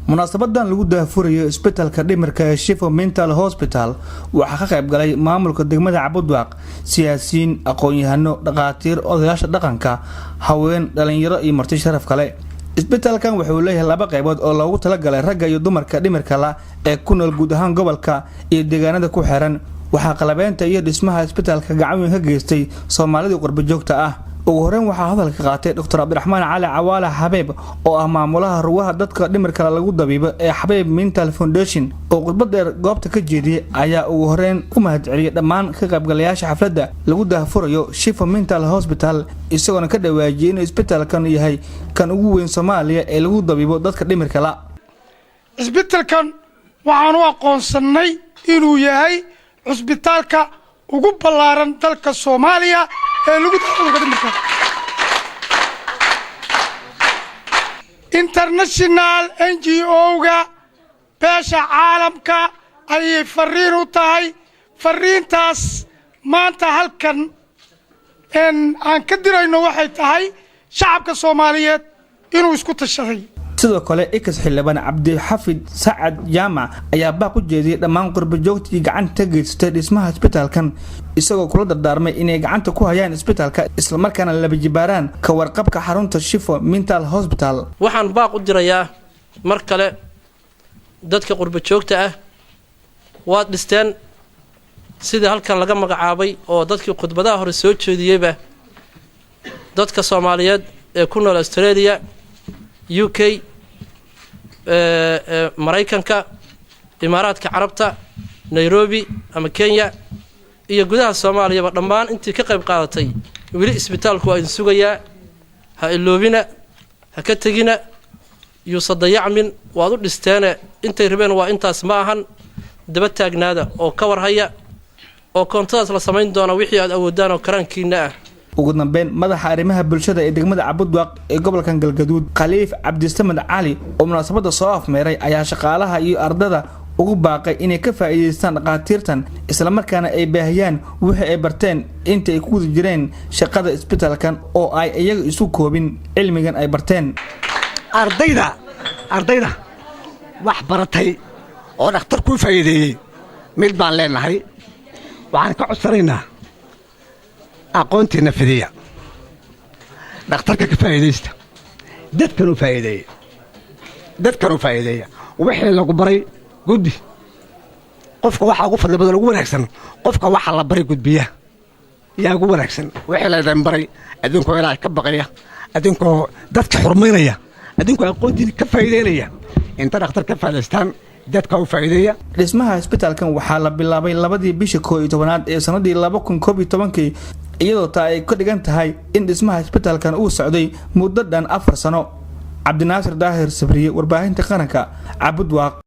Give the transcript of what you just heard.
munaasabadan lagu daafurayo isbitaalka dhimirka ee Shifo Mental Hospital waxa ka qayb galay maamulka degmada Cabudwaaq, siyaasiyiin, aqoon-yahano, dhaqaatiir, odayaasha dhaqanka, haween, dhalinyaro iyo marti sharaf kale. isbitaalkan wuxuu leeyahay laba qaybood oo loogu talagalay ragga iyo dumarka dhimirka la ee ku nool guud ahaan gobolka iyo deegaanada ku xiran. waxa qalabeynta iyo dhismaha isbitaalka gacan weyn ka geystay Soomaalida qurbo joogta ah. ugu horeen waxaa hadalka qaatay Dr. Cabdiraxmaan Cali Cawaale Xabeeb oo ah maamulaha ruwaha dadka dhimirka lagu dabiibo ee Xabeeb Mental Foundation oo khudbad dheer goobta ka jeediyay ayaa ugu horeen u mahadceliyay dhammaan ka qaybgalayaasha xafladda lagu daafurayo Shifo Mental Hospital isagoo ka dhawaajiyay in isbitaalkan yahay kan ugu weyn Soomaaliya ee lagu dabiibo dadka dhimirka la. isbitaalkan waxaan u aqoonsanay inuu yahay isbitaalka ugu ballaaran dalka Soomaaliya ee lagu dabiibo dhimirka. international NGO-ga beesha caalamka ay fariin u tahay fariintaas maanta halkan aan ka dirayno waxay tahay shacabka Soomaaliyeed inuu isku tashaday. sidoo kale ikas xildhibaan Cabdi Xafid Saacad Jaamac ayaa baaq u jeediyay dhammaan qurbo joogtii gacanta ka geystay dhismaha isbitaalkan isagoo kula dardaarmay inay gacanta ku hayaan isbitaalka isla markaana la bajibaaraan ka warqabka xarunta Shifo Mental Hospital. waxaan baaq u dirayaa mar kale dadka qurbo joogta ah waad dhisteen sida halkan laga magacaabay oo dadkii khudbadaha hore soo jeediyayba dadka Soomaaliyeed ee ku nool Australia, UK, Mareykanka, Imaaraadka Carabta, Nairobi ama Kenya iyo gudaha Soomaaliya dhammaan intii ka qayb qaadatay wili isbitaalku waa sugayaa ha iloobina ha ka tagina iyo sadayacmin waad u dhisteen intay rabeen waa intaas ma ahan daba taagnaada oo ka warhaya oo koontadas la sameyn doona wixii aad awoodaan oo karankiina ah. ugu dambeyn madaxa arrimaha bulshada ee degmada Cabudwaaq ee gobolka Galgaduud Khaliif Cabdisamed Cali oo munaasabada soo afmeeray ayaa shaqaalaha iyo ardada ugu baaqay inay ka faa'iideystaan dhaqaatiirtan isla markaana ay baahiyaan wixii ay barteen inta ay ku guda jireen shaqada isbitaalkan oo ay iyaga isu koobin cilmigan ay barteen. ardayda wax baratay oo dhakhtar ku faa'iideeyay mid baan leenahay waxaan ka codsanaynaa aqoontiina fidiya dhakhtarka ka faa'iideysta dadkan u faa'iideeya wixii lagu baray gudbi qofka waxa ugu fadli badan ugu wanaagsan qofka waxa la baray gudbiya yaa ugu wanaagsan wixii la baray adinkoo ilaahay ka baqaya adinkoo dadka xurmaynaya adinkoo aqoontiina ka faa'iideynaya inta dhakhtar ka faa'iideystaan dadka u faa'iideeya. dhismaha isbitaalkan waxaa la bilaabay 2 bishii 11 ee sanadii 2011 iyadoo taa ay ka dhigan tahay in dhismaha isbitaalkan uu socday muddo dhan 4 sano. Cabdinaasir Daahir Sabriye, warbaahinta qaranka, Cabudwaaq.